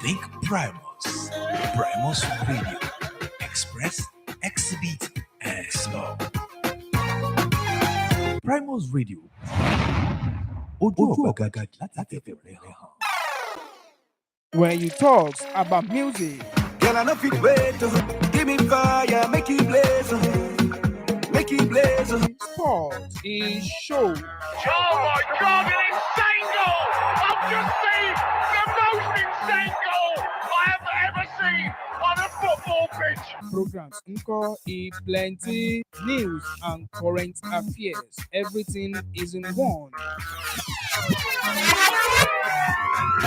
Think Primus. Primus Radio. Express, exhibit, and explore. Primus Radio. When you talk about music, girl, I know fit wait. Give me fire, make it blaze. Make it blaze. sport is show. Oh my God, an insane goal! I've just seen the most insane goal I have ever seen on a football pitch. Programs Nko e plenty news and current affairs. Everything is in one.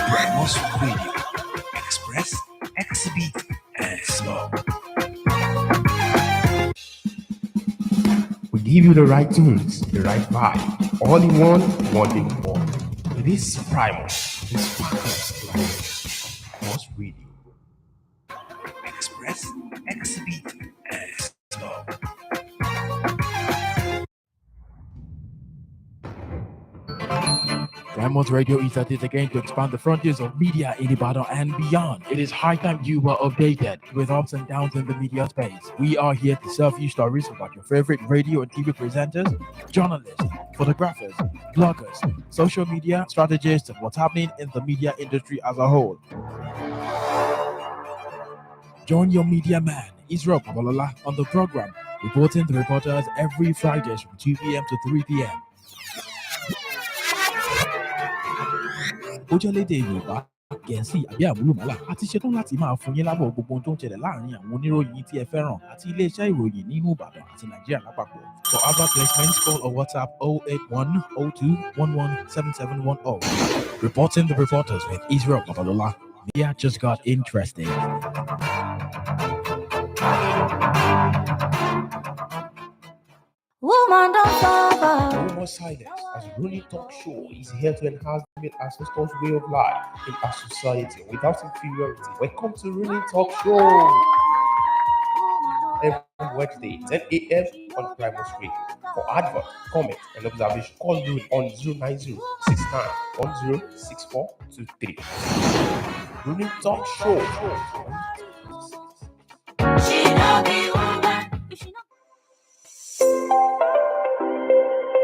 Primus Radio. Express, exhibit, and explore. We give you the right tunes, the right vibe, all in one day before. It is Primus, this focus Primus Radio. Express, exhibit, and explore. Primus Radio is at it again to expand the frontiers of media in Ibadan and beyond. It is high time you were updated with ups and downs in the media space. We are here to serve you stories about your favorite radio and TV presenters, journalists, photographers, bloggers, social media strategists, and what's happening in the media industry as a whole. Join your media man, Israel Babalola, on the program, reporting the reporters every Fridays from 2 p.m. to 3 p.m. Ojúlédè Yorùbá, Gẹ̀ẹ́sì àbí àmúlùmálà a ti ṣetán láti máa fún yín lábọ̀ gbogbo ohun tó ń ṣẹlẹ̀ láàrin àwọn oníròyìn tí ẹ fẹ́ràn àti iléeṣẹ́ ìròyìn nínú Ìbàdàn àti Nàìjíríà lápapọ̀. For advert placements, call or WhatsApp 08102117710. Reporting the reporters with Israel Babalola. Media just got interesting. Woman, don't stop. No more silence, as Rooney Talk Show is here to enhance the ancestors' way of life in our society without inferiority. Welcome to Rooney Talk Show. Every Wednesday, 10 a.m. on Primus Radio. For advert, comment, and observation, call Rooney on 090-6910-6423. Rooney Talk Show. She don't be woman.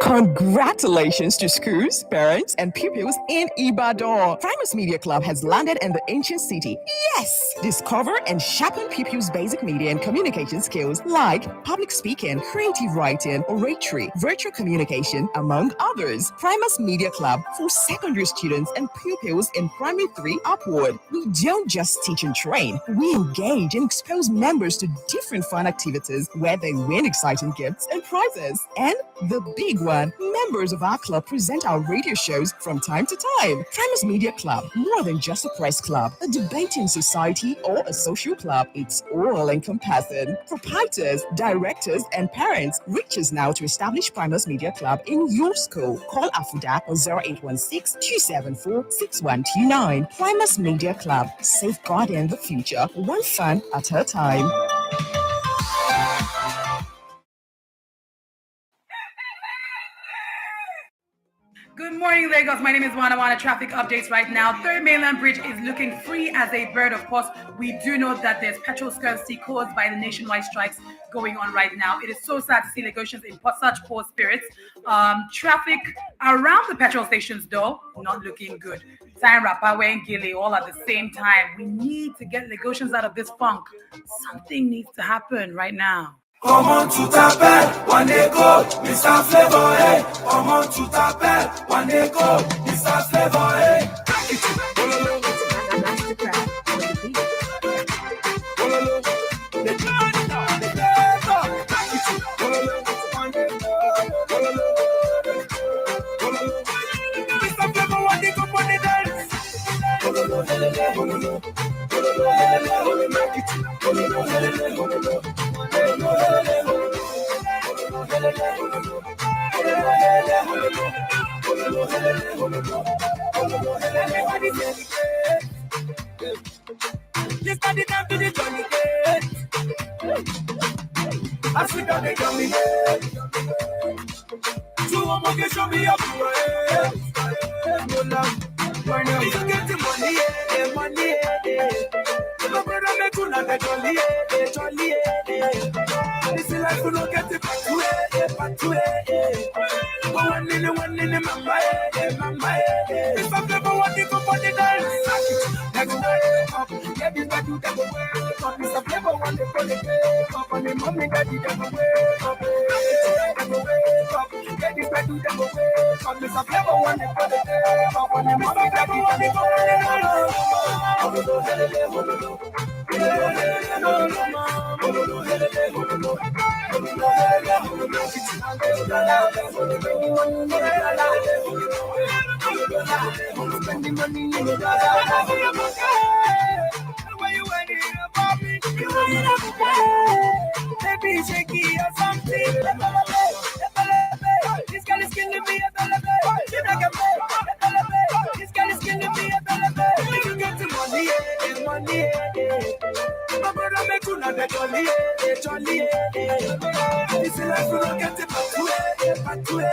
Congratulations to schools, parents, and pupils in Ibadan. Primus Media Club has landed in the ancient city. Yes! Discover and sharpen pupils' basic media and communication skills like public speaking, creative writing, oratory, virtual communication, among others. Primus Media Club for secondary students and pupils in primary 3 upward. We don't just teach and train. We engage and expose members to different fun activities where they win exciting gifts and prizes. And the big one, members of our club present our radio shows from time to time. Primus Media Club, more than just a press club, a debating society, or a social club. It's all encompassing. Proprietors, directors, and parents reach us now to establish Primus Media Club in your school. Call Afuda on 0816-274-6129. Primus Media Club, safeguarding the future, one fan at a time. Good morning, Lagos. My name is Wana. Traffic updates right now. Third Mainland Bridge is looking free as a bird. Of course, we do know that there's petrol scarcity caused by the nationwide strikes going on right now. It is so sad to see Lagosians in such poor spirits. Traffic around the petrol stations, though, not looking good. Time Rapawe and Gili all at the same time. We need to get Lagosians out of this funk. Something needs to happen right now. Come on to Tapel, one day go, Mr. Flavor, hey. Come on to Tapel, one day go, Mr. Flavor, hey. Let's start it down to the Johnny Gate. Africa, they dominate. So I'm gonna show me up to it. No love. Why not? You get the money, money, the jolly, jolly, this is life, we don't get it back to it. One in the mama, mama. If I never want to go for the dance, never wake up. Get this back to the wake up. If I never want to go the wake up, on the mommy, daddy, never wake up. Never wake up. Get this back to the wake up. If I never want to go the wake up, on the mommy, daddy, never spending money in the baby, shaky or something. This girl is killing me. This girl is killing me. You get the money. My brother make you not the jolly. This is life, we don't get it back to it.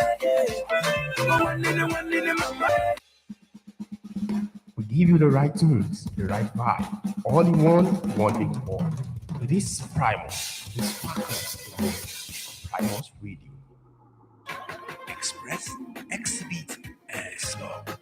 One in the mama. We give you the right tunes, the right vibe, all in one big ball. It is Primus, this focus, Primus Radio. Express, exhibit, and smoke.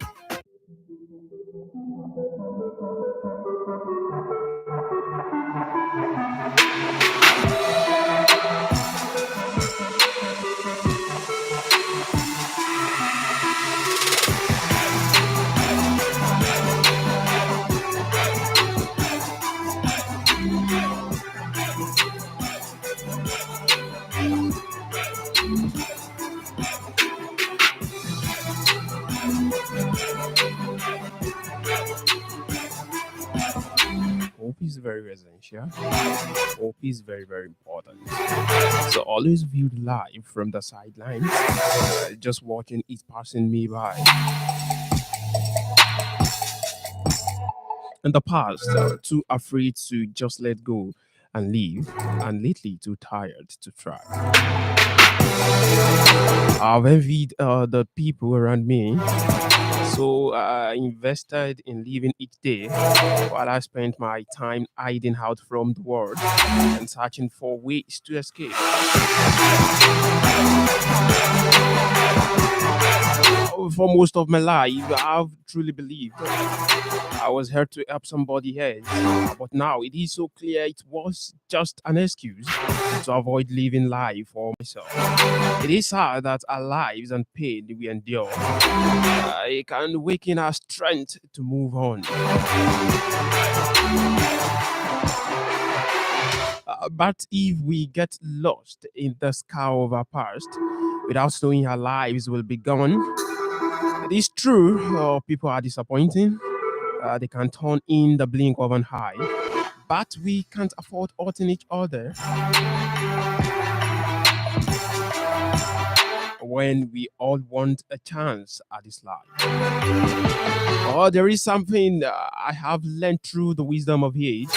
Hope is very essential. Hope is very, very important. So always viewed live from the sidelines, just watching it passing me by. In the past, too afraid to just let go and leave, and lately too tired to try. I've envied the people around me, so I invested in living each day while I spent my time hiding out from the world and searching for ways to escape. For most of my life, I've truly believed I was here to help somebody else. But now it is so clear it was just an excuse to avoid living life for myself. It is hard that our lives and pain we endure can awaken our strength to move on. But if we get lost in the scar of our past without knowing our lives will be gone, it is true, people are disappointing. They can turn in the blink of an eye, but we can't afford hurting each other when we all want a chance at this life. Oh, there is something I have learned through the wisdom of age,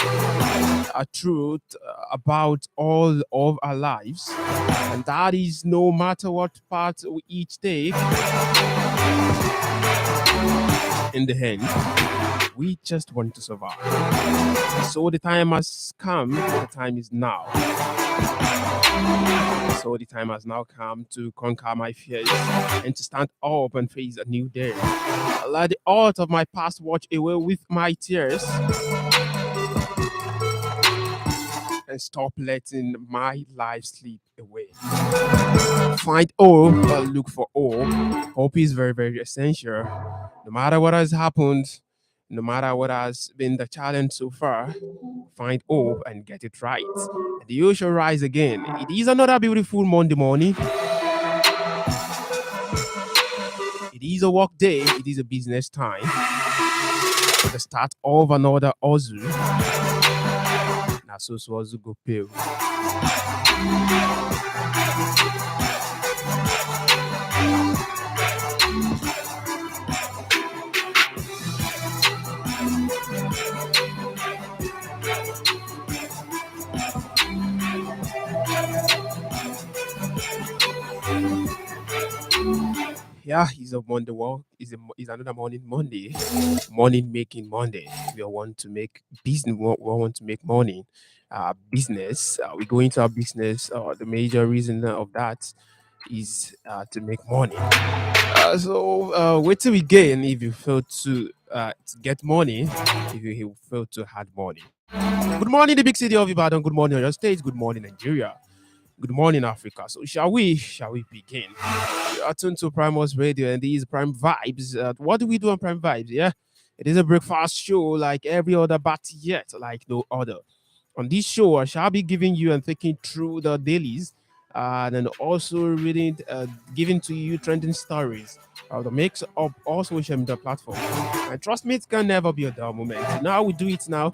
a truth about all of our lives, and that is no matter what path we each take, in the end, we just want to survive. So the time has come, the time is now. So the time has now come to conquer my fears and to stand up and face a new day. Let the art of my past wash away with my tears and stop letting my life slip away. Find hope, look for hope. Hope is very, very essential. No matter what has happened, no matter what has been the challenge so far, find hope and get it right. The you shall rise again. It is another beautiful Monday morning. It is a work day. It is a business time. The start of another Ozu. Now so Ozu go pay. Yeah, it's a Monday walk. It's another morning Monday, morning making Monday. We want to make business. We want to make money. Business. We go into our business. The major reason of that is to make money. Wait till we gain if you fail to get money, if you fail to had money. Good morning, the big city of Ibadan. Good morning, your state. Good morning, Nigeria. Good morning, Africa. So shall we begin? You are tuned to Primus Radio and these Prime Vibes. What do we do on Prime Vibes? Yeah, it is a breakfast show like every other, but yet like no other. On this show, I shall be giving you and thinking through the dailies, and then also giving to you trending stories of the mix of all social media platforms. And trust me, it can never be a dull moment. Now we do it now.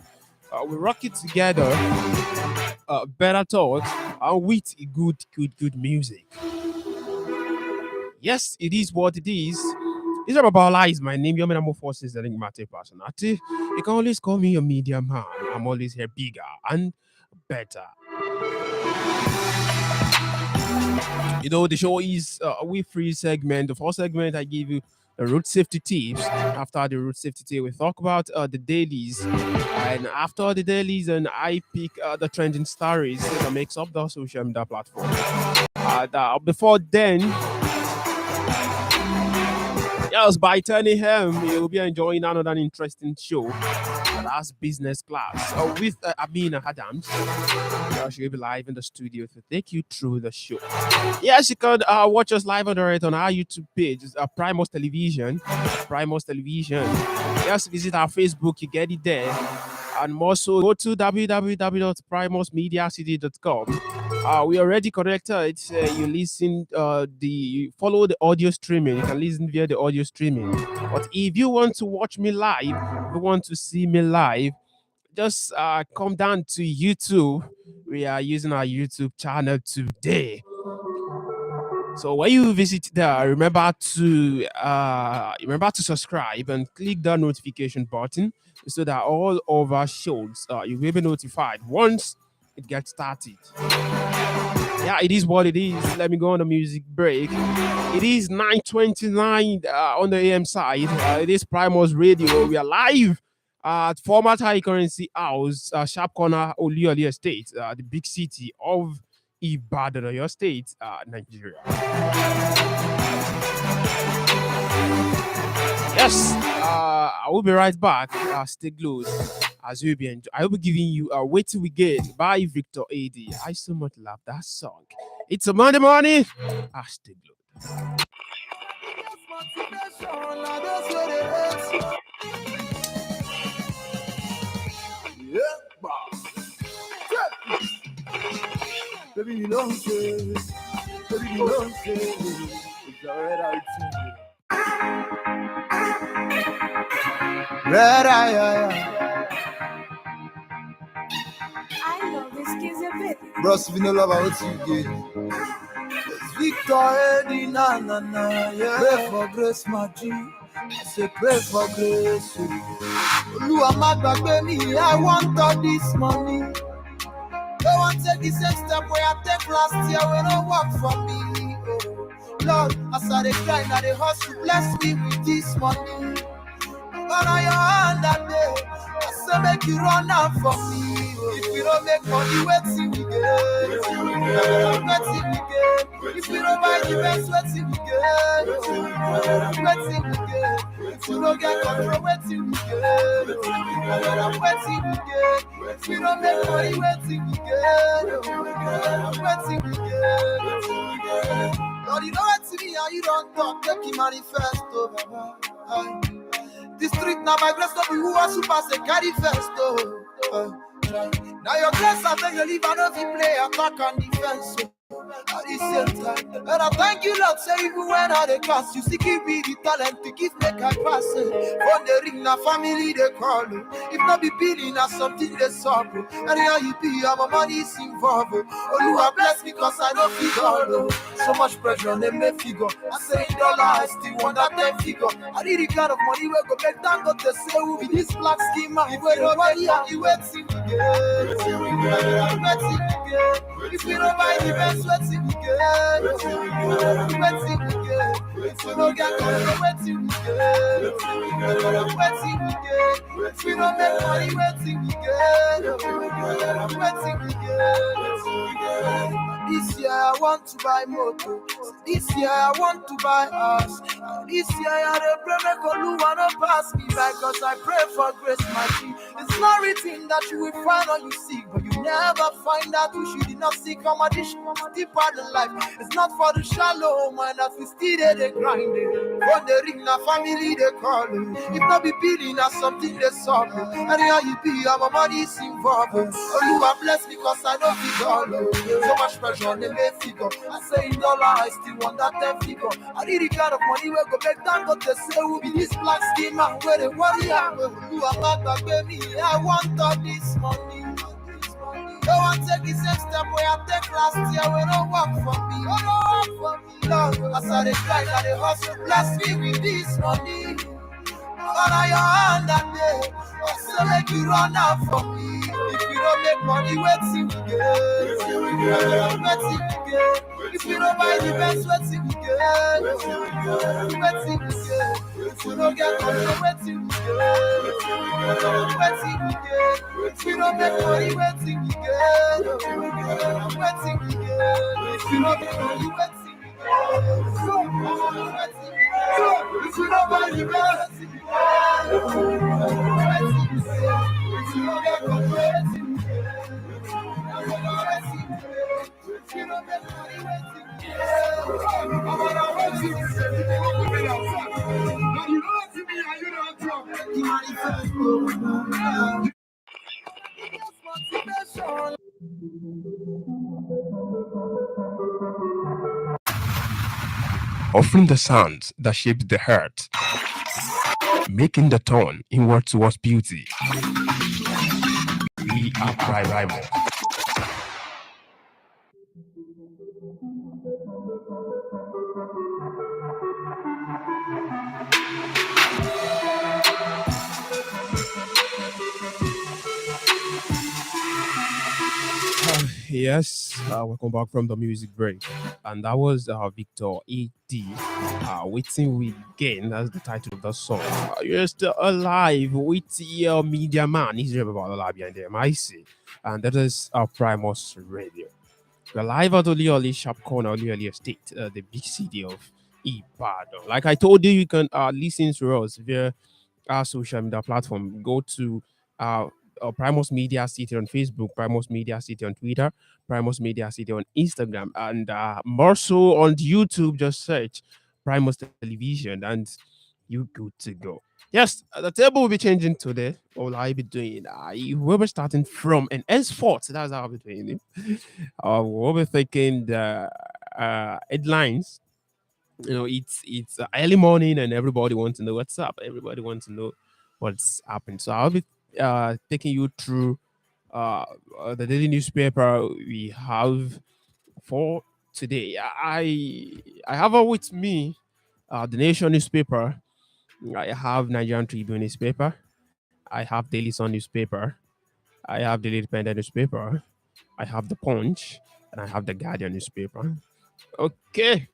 We rock it together. Better talks with good music. Yes, it is what it is. Israel Babalola is my name. Your Menamo Forces enigmatic personality. You can always call me a media man. I'm always here bigger and better. You know, the show is a we free segment. The first segment, I give you the road safety tips. After the road safety tip, we talk about the dailies. And after the dailies, and I pick the trending stories that makes up the social media platform. Before then, yes, by 10 a.m., you'll be enjoying another interesting show. That's Business Class with Amina Adams. She'll be live in the studio to take you through the show. Yes, you can watch us live on our YouTube page, Primus Television. Primus Television. Just visit our Facebook, you get it there. And also go to www.primusmediacity.com. We already connected. You follow the audio streaming. You can listen via the audio streaming. But if you want to watch me live, if you want to see me live, just come down to YouTube. We are using our YouTube channel today. So when you visit there, remember to subscribe and click the notification button so that all of our shows you will be notified once it gets started. Yeah, it is what it is. Let me go on a music break. It is 9:29 on the AM side. It is Primus Radio. We are live at Format High Currency House, Sharp Corner, Olioli Estate, the big city of Ibadan, your state, Nigeria. Yes, I will be right back. Stay glued. As you'll be I will be giving you a Wait Till We Get by Victor AD. I so much love that song. It's a Monday morning. Stay glued. Baby, you don't say. Baby, you don't say. It's alright, I'll tell you. Red eye. I know this kid's a bit. Bros, if you know love, what you get? It's Victor Eddie, na. Yeah. Pray for grace, my G. I say pray for grace. Oluwa ma gbagbe me, I want all this money. Don't want to take the same step where I take last year when I work for me. Oh, Lord, as I dey grind, I dey hustle, bless me with this money. But on your hand that day, I say make you run out for me. Oh, if we don't make money, wait till we get. Wait till we get. If we don't buy the best, wait till we get. Wait till we get. If we don't get control, wait till we get. Wait till we get. If we don't make money, wait till we get. Wait till we get. Lord, you know what to me, and you don't talk, take you manifesto. The street now my grace, no be who are super say carry first. Now your grace, I beg you leave, I know if you play attack and defense. At the same time, and I thank you, Lord, say even when I dey cast, you still give me the talent to give make I pass it. On the ring, na family they call you. If not be billing, na something they solve. Anyhow you be, I'm a money is involved. Oluwa bless me cause I don't figure. So much pressure on them may figure. I say in dollar, I still want that 10 figure. I need the kind of money where go make that go to say who be this black scheme man. If we don't money, you wait till we get. If we don't buy the best, best, waiting we get. Waiting we get. If we don't get control, waiting we get. Waiting we get. If we don't make money, waiting we get. Waiting we get. This year I want to buy motor. This year I want to buy house. This year I dey pray make Oluwa no pass me by, cause I pray for grace, my G. It's not written that you will find all you seek, but you never find out you should not seek competition. Deeper than life. It's not for the shallow man that we still there they grinding. For the ring, na family they calling. If not be billing, na something they solve. Anyhow you be, our money is involved. Oluwa bless me cause I know the dollar. So much pressure on the main figure. I say in dollar, I still want that 10 figure. I need the kind of money where go back down, but they say who be this black skin man where they worry about. You are back, baby. I want all this money. Don't want to take the same step where I take last year. We don't work for me. Oh, don't work for me. Lord, as I dey grind, I dey hustle. Bless me with this money. On your hand that day, also make you run out for me. If we don't make money, wait till we get. Wait till we get. If we don't buy the best, wait till we get. Wait till we get. If we don't get money, wait till we get. Wait till we get. If we don't make money, wait till we get. Wait till we get. If we don't make money, wait till we get. If we don't buy the best, Offering the sounds that shape the heart, making the turn inward towards beauty. We are Primal. Yes, welcome back from the music break. And that was Victor A.D. Waiting We Gain. That's the title of the song. You're still alive with your media man. He's Babalola behind the MIC. And that is our Primus Radio. We're live at Olioli Sharp Corner, Olioli Estate, the big city of Ibadan. Like I told you, you can listen to us via our social media platform. Go to Primus Media City on Facebook, Primus Media City on Twitter, Primus Media City on Instagram, and more so on YouTube. Just search Primus Television and you good to go. Yes, the table will be changing today. What will I be doing? We'll be starting from an henceforth. That's how I'll be doing it. We'll be taking the headlines. You know, it's early morning and everybody wants to know what's up. Everybody wants to know what's happened. So I'll be taking you through the daily newspaper we have for today. I have with me the Nation newspaper. I have Nigerian Tribune newspaper. I have Daily Sun newspaper. I have Daily Independent newspaper. I have the Punch, and I have the Guardian newspaper. Okay.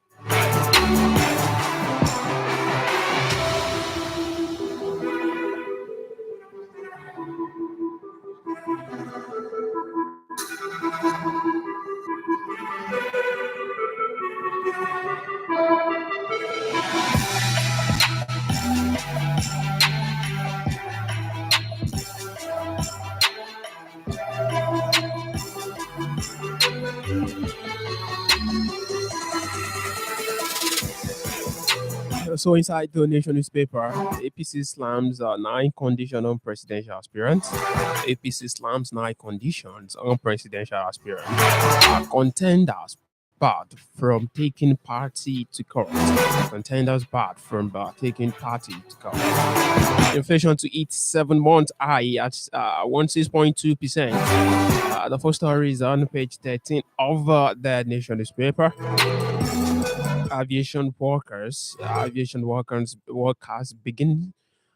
So inside the Nation newspaper, APC slams 9 conditions on presidential aspirants. APC slams 9 conditions on presidential aspirants. Contenders barred from taking party to court. Contenders barred from taking party to court. Inflation to hit 7-month high at 16.2%. The full story is on page 13 of the Nation newspaper. Aviation workers begin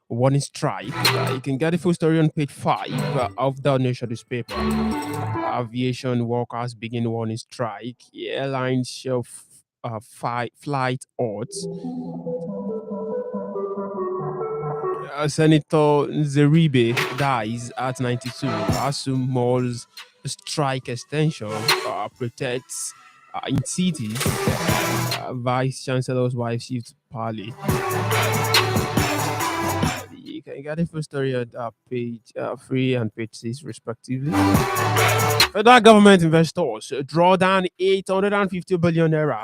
warning strike. You can get the full story on page 5 of the Nation newspaper. Aviation workers begin warning strike. Airlines show flight odds. Senator Zeribe dies at 92. Assumes strike extension protects in cities. Vice Chancellor's wife shifts Pali. You can get the full story at page 3 and page 6, respectively. Federal government investors draw down 850 billion naira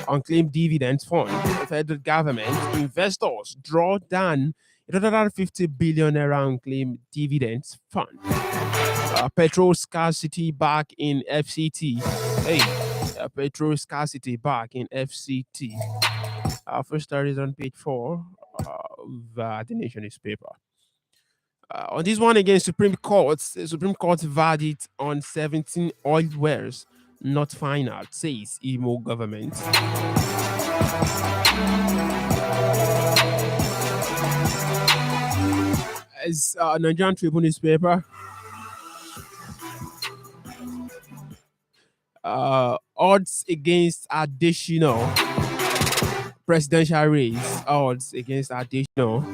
unclaimed dividends fund. The federal government investors draw down 850 billion naira unclaimed dividends fund. Petrol scarcity back in FCT. Petrol scarcity back in FCT. Our first story is on page 4 of the Nation newspaper. On this one again, Supreme Court verdict on 17 oil wells not final, says Imo government. As Nigerian Tribune newspaper, odds against additional presidential race, odds against additional.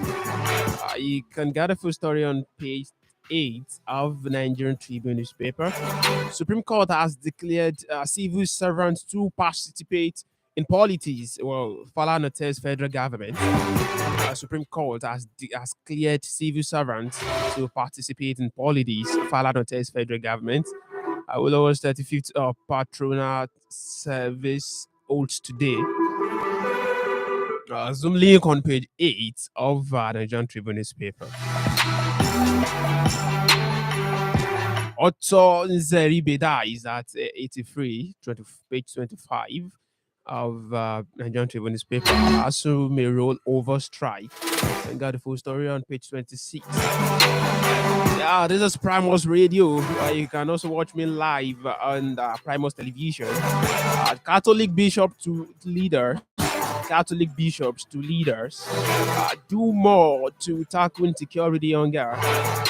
You can get a full story on page 8 of the Nigerian Tribune newspaper. Supreme Court has declared civil servants to participate in politics. Well, Falana tells federal government. Supreme Court has cleared civil servants to participate in politics. Falana tells federal government. Awolowo's 35th patronat service holds today. Zoom link on page 8 of the Nigerian Tribune newspaper. Otto Nzeribeda is at 83, page 25 of Nigerian Tribune newspaper. Also may roll over strike. And got the full story on page 26. Yeah, this is Primus Radio. You can also watch me live on Primus Television. Catholic bishop to leader. Catholic bishops to leaders, do more to tackle insecurity hunger.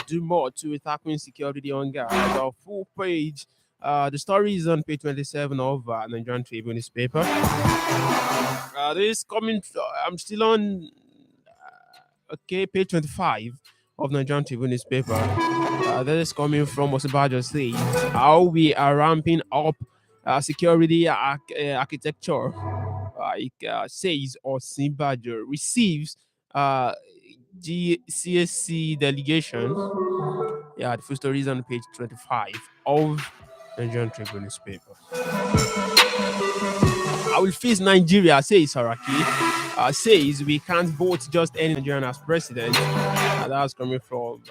Do more to tackle insecurity hunger. The full page, the story is on page 27 of Nigerian Tribune newspaper. This coming, I'm still on, page 25 of Nigerian Tribune newspaper. This is coming from Osibajo saying how we are ramping up security architecture. Says Osinbajo receives GCSC delegation. Yeah, the full story is on page 25 of the Nigerian Tribune newspaper. I will face Nigeria, says Saraki. Says we can't vote just any Nigerian as president. That's coming from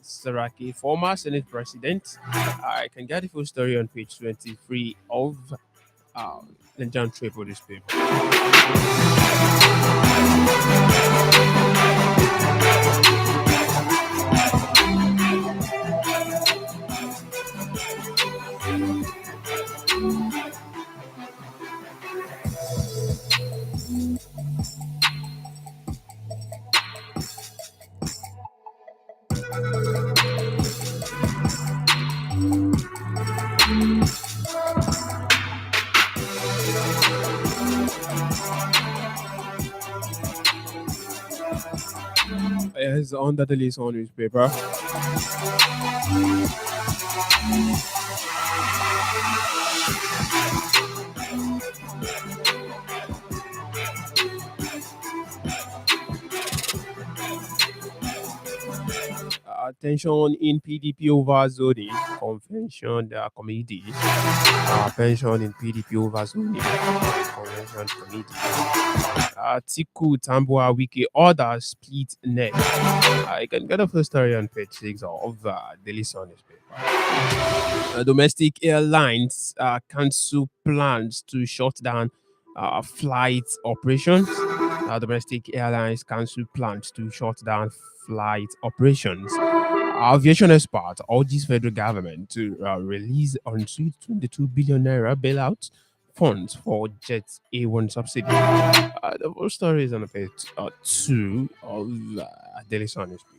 Saraki, former Senate president. I can get the full story on page 23 of the Nigerian Tribune newspaper. It's under the list on newspaper. Tension in PDP over zoning convention committee. Tension in PDP over zoning convention committee. Tiku Tambua Wiki order split neck. I can get a first story on page 6 of Daily Sun newspaper. Domestic airlines cancel plans to shut down flight operations. Domestic airlines cancel plans to shut down flight operations. Aviation expert urges federal government to release on 22 billion naira bailout funds for Jet A1 subsidy. The full story is on page 2 of Daily Sun newspaper.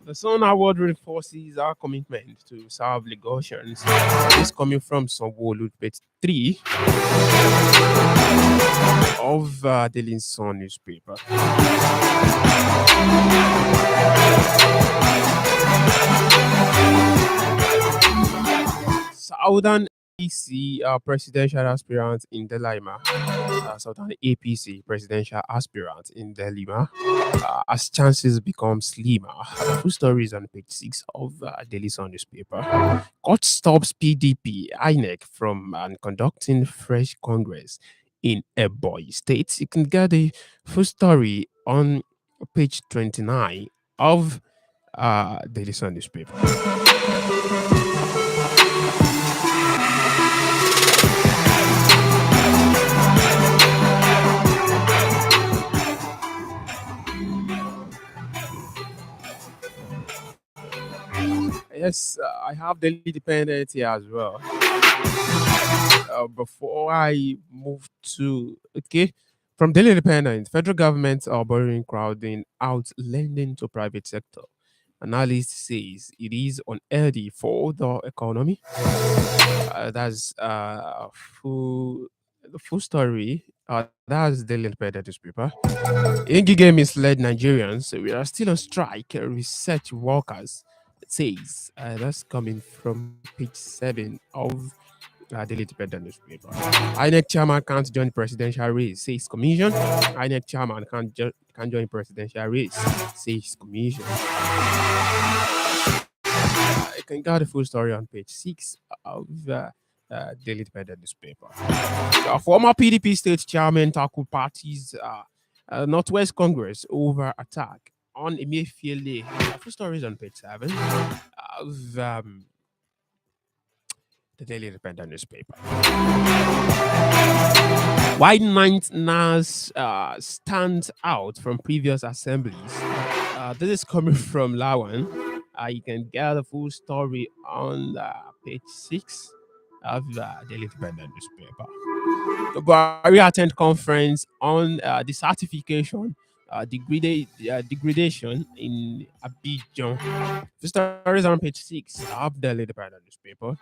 The Sun Award reinforces our commitment to serve Lagosians. This coming from Sanwo-Olu, page 3 of Daily Sun newspaper. Southern APC presidential aspirant in Delima. Southern APC presidential aspirant in Delima. As chances become slimmer. The full story is on page 6 of Daily Sun newspaper. Court stops PDP INEC from conducting fresh Congress in Ebonyi State. You can get the full story on page 29 of Daily Sun newspaper. Yes, I have Daily Independent here as well. Before I move to from Daily Independent, federal government are borrowing, crowding out lending to private sector. Analyst says it is unhealthy for the economy. That's the full story. That's Daily Independent newspaper. Ingige misled Nigerians. We are still on strike. Research workers says that's coming from page 7 of Daily Independent newspaper. INEC chairman can't join presidential race, says commission. INEC chairman can't join presidential race, says commission. You can get the full story on page 6 of Daily Independent newspaper. Former PDP state chairman tackled parties Northwest Congress over attack on Emefiele. Full stories on page 7 of the Daily Independent newspaper. Why Ninth NAS stands out from previous assemblies. This is coming from Lawan. You can get the full story on page 6 of the Daily Independent newspaper. The Buhari attend conference on the certification degradation in Abidjan. The story is on page 6 of the Independent newspaper.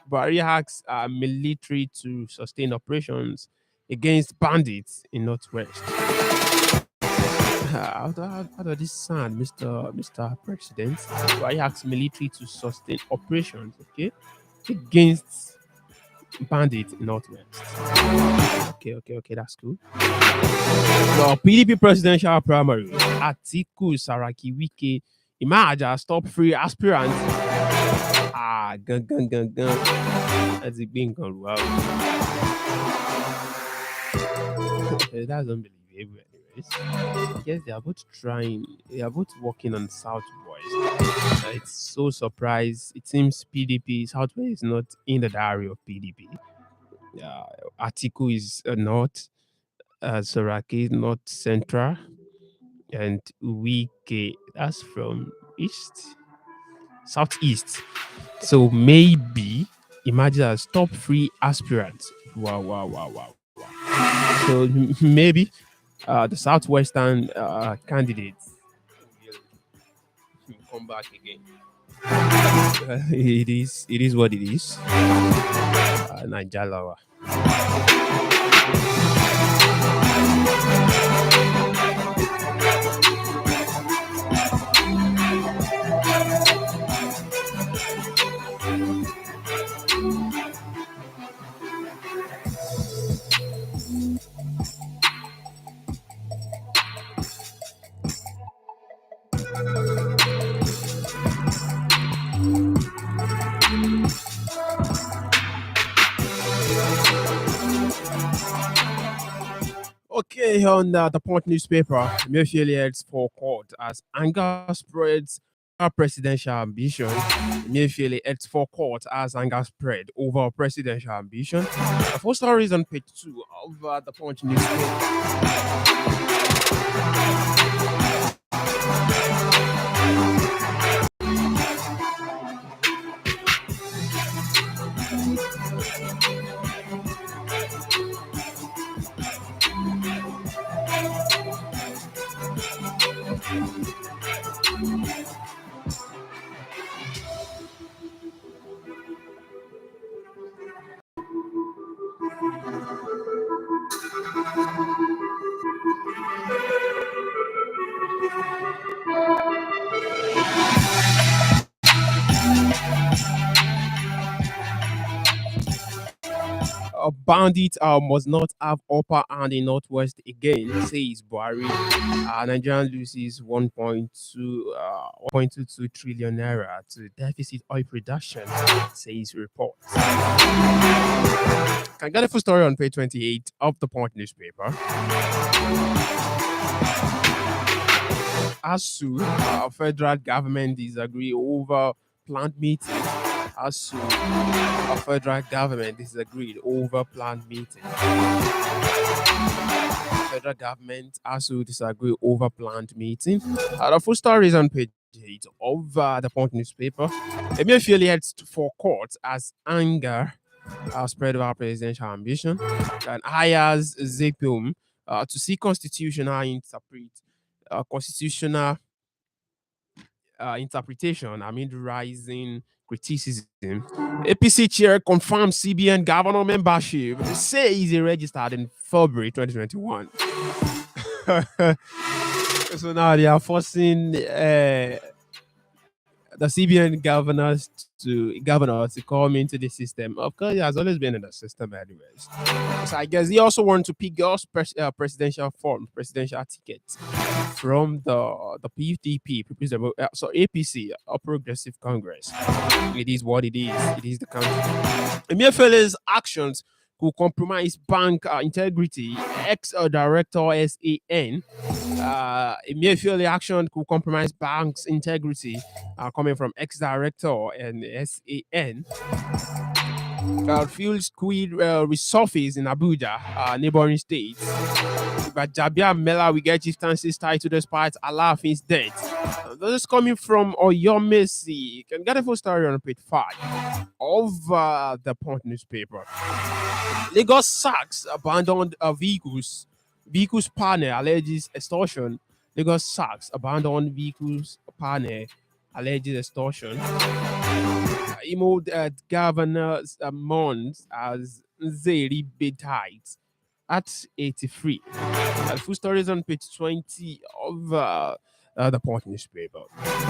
Buhari asks military to sustain operations against bandits in Northwest. How does this sound, Mr. President? Buhari asks military to sustain operations, against bandits in Northwest. Okay, that's cool. So, PDP presidential primary, Atiku, Saraki, Wike, Imaja, stop free aspirants. Gun. That's it being gone. Wow. That's unbelievable. Anyways, I guess they are both working on Southwest. It's so surprised. It seems PDP, Southwest is not in the diary of PDP. Atiku is North, Saraki North Central, and Wike that's from Southeast. So maybe imagine as top 3 aspirants. Wow. So maybe the Southwestern candidates will come back again. It is what it is. Nigalawa. Okay, on the Punch newspaper, Emefiele heads for court as anger spreads over presidential ambition. Emefiele heads for court as anger spread over presidential ambition. The full story is on page 2 of the Punch newspaper. bandits must not have upper hand in Northwest again, says Buhari. Nigerian loses 1.22 trillion naira to deficit oil production, says report. Can get a full story on page 28 of the Punch newspaper. ASU, federal government disagree over planned meeting. ASU, federal government disagreed over planned meeting. Federal government ASU disagree over planned meeting. The full story is on page 8 of the Punch newspaper. Emefiele heads for court as anger spread about presidential ambition and hires Zepium to see constitutional interpretation amid rising criticism. APC chair confirms CBN governor membership. Say he registered in February 2021. So now they are forcing the CBN governor to come into the system. Of course, he has always been in the system, anyways. So I guess he also wanted to pick your presidential ticket from the PDP, APC, a Progressive Congress. It is what it is. It is the country. Emefiele's actions could compromise bank integrity. Ex-director SAN. Emefiele action could compromise banks' integrity. Coming from ex-director and SAN. Fuel squid resurface in Abuja, neighboring states. But Jabia Mela will get chieftaincy's title despite Alaafin's death. This is coming from Oyomesi. You can get a full story on page 5 of the Punch newspaper. Lagos sacks abandoned vehicles panel alleges extortion. Lagos sacks abandoned vehicles panel alleges extortion. Imo governors mourns as Zeri bid heights at 83. Full stories on page 20 of the Punch newspaper.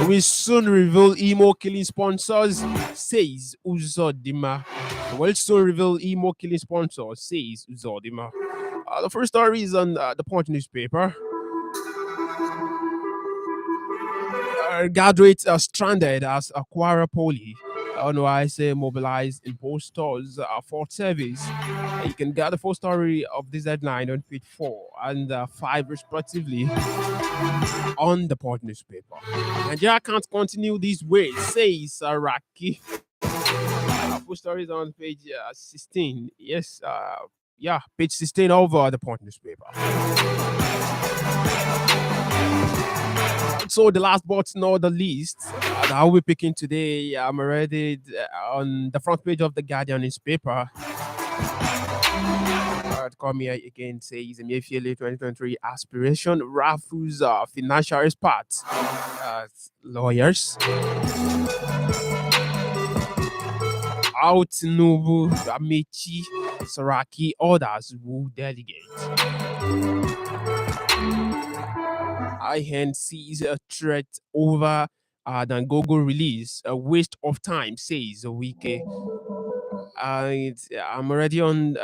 We soon reveal Imo killing sponsors, says Uzodima. We'll soon reveal Imo killing sponsors, says Uzodima. The first story is on the Punch newspaper. Graduates are stranded as Aquara Poly. NYC mobilized in post stores for service. You can get the full story of this headline on page 4 and 5 respectively on the Punch newspaper. Nigeria can't continue this way, says Saraki. Full stories on page 16. Yes, page 16 of the Punch newspaper. So the last but not the least, that I'll be picking today, I'm already on the front page of the Guardian newspaper. Call me again, says Emefiele 2023 aspiration raffles financial experts, lawyers. Out Nubu, Amici, Saraki, others will delegate. IHN sees a threat over than Google release. A waste of time, says Wike. I'm already on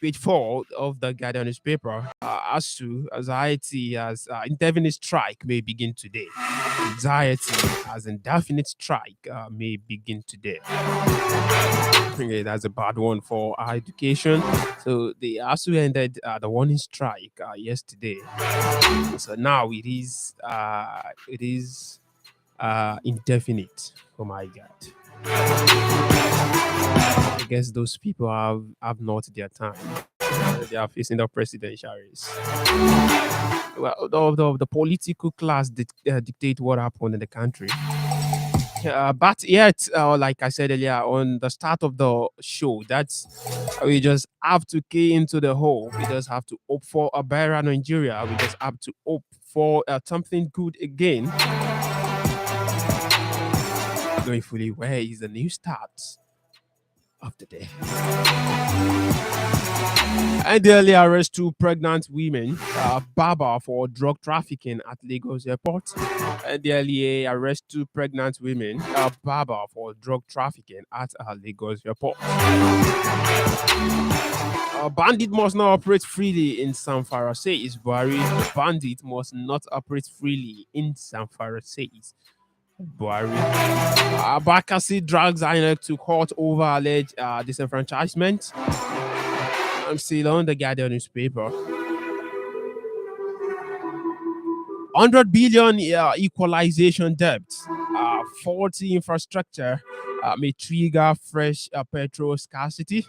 page 4 of the Guardian newspaper. ASU, anxiety as indefinite strike may begin today. Anxiety as indefinite strike may begin today. Okay, that's a bad one for our education. So the ASU ended the warning strike yesterday. So now it is indefinite. Oh my God. I guess those people have not their time. They are facing the presidential race. Well, the political class dictate what happened in the country. But yet, like I said earlier on the start of the show, that's we just have to key into the hole. We just have to hope for a better Nigeria. We just have to hope for something good again. Knowing fully where is the new start of the day. NDLA arrests two pregnant women, Baba, for drug trafficking at Lagos Airport. NDLA arrests two pregnant women, Baba, for drug trafficking at Lagos Airport. Bandit must not operate freely in Zamfara, says Buhari. Bandit must not operate freely in Zamfara, says Buhari. Bakassi drags INEC to court over alleged disenfranchisement. I'm still on the Guardian newspaper. 100 billion equalization debt, 40 infrastructure may trigger fresh petrol scarcity.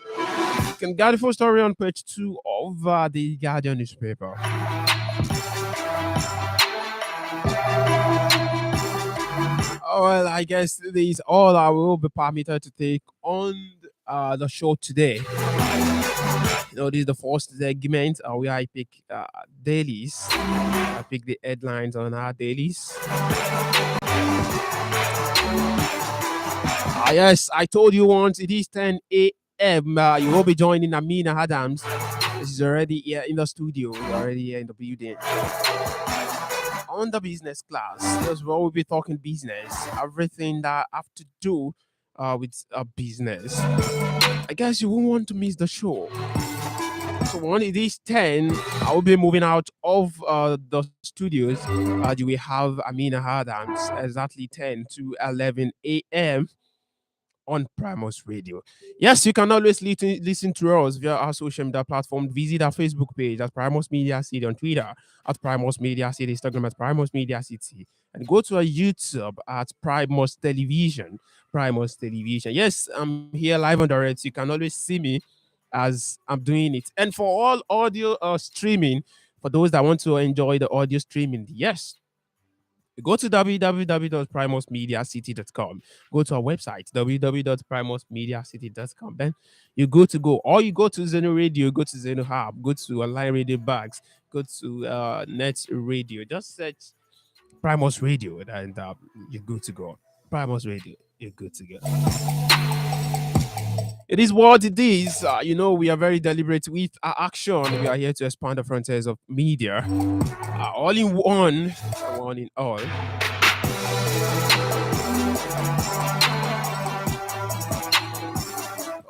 You can get the full story on page 2 of the Guardian newspaper. Oh, well, I guess this is all I will be permitted to take on the show today. This is the first segment where I pick dailies. I pick the headlines on our dailies. Yes, I told you once it is 10 a.m. You will be joining Amina Adams. She's already here in the studio, already here in the building. On the business class, that's where we'll be talking business, everything that have to do with a business. I guess you won't want to miss the show. So when it is 10, I will be moving out of the studios. You will have Amina Adams exactly 10 to 11 a.m. on Primus Radio. Yes, you can always listen to us via our social media platform. Visit our Facebook page at Primus Media City, on Twitter at Primus Media City, Instagram at Primus Media City, and go to our YouTube at Primus Television. Primus Television. Yes, I'm here live on direct. You can always see me as I'm doing it. And for all audio streaming, for those that want to enjoy the audio streaming, yes, go to www.primusmediacity.com. Go to our website, www.primusmediacity.com. Then you go to go. Or you go to Zeno Radio, go to Zeno Hub, go to Online Radio Bags, go to Net Radio. Just search Primus Radio and you're good to go. Primus Radio, you're good to go. It is what it is. We are very deliberate with our action. We are here to expand the frontiers of media. All in one in all.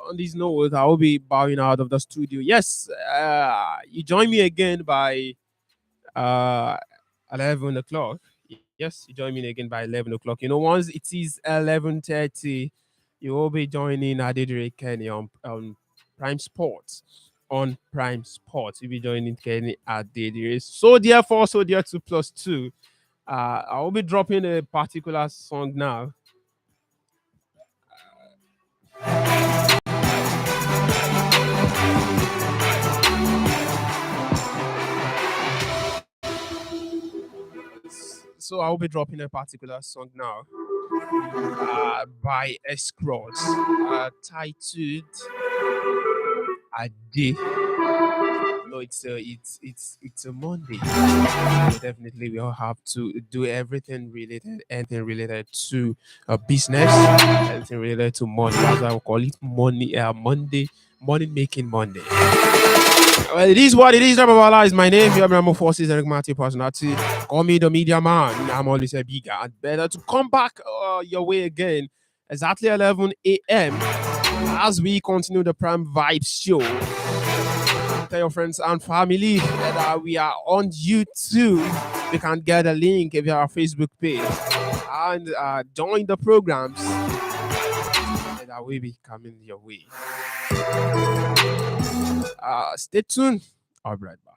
On this note, I will be bowing out of the studio. Yes, you join me again by 11 o'clock. Yes, you join me again by 11 o'clock. Once it is 11:30, you will be joining Adedire Kenny on Prime Sports. On Prime Sports, you'll be joining Kenny Adedire. So therefore, 2 plus 2. I will be dropping a particular song now. So I will be dropping a particular song now by Escrows, titled Ade. No, it's a Monday. So definitely we all have to do anything related to business, anything related to money. As I will call it, Monday, money making Monday. Well, it is what it is. Babalola is my name. You have Forces, Eric Matthew personality. Call me the media man. I'm always a bigger and better to come back your way again. Exactly 11 a.m. as we continue the Prime Vibes show. Tell your friends and family that we are on YouTube. You can get a link via our Facebook page and join the programs that will be coming your way. Stay tuned. I'll be right back.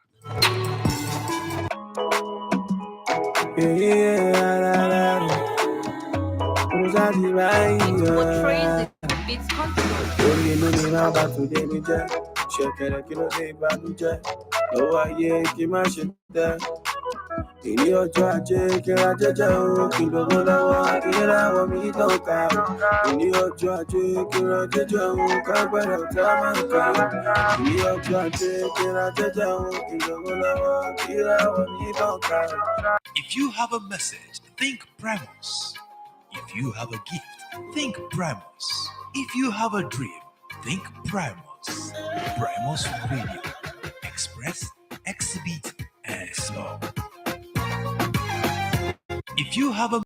Ìrí ọjọ́ ajé kíra jẹ́jẹ́ o kí n lówó lọ́wọ́ kíra wọ mí tọ́ka. Ìrí ọjọ́ ajé kíra jẹ́jẹ́ o kágbẹ́rẹ́ ọ̀tá máa ń ka. Ìrí ọjọ́ ajé kíra jẹ́jẹ́ o kí n lówó lọ́wọ́ kíra wọ mí tọ́ka. If you have a message, think Primus. If you have a gift, think Primus. If you have a dream, think Primus. Primus Radio. press, exhibit, and explore. If you have a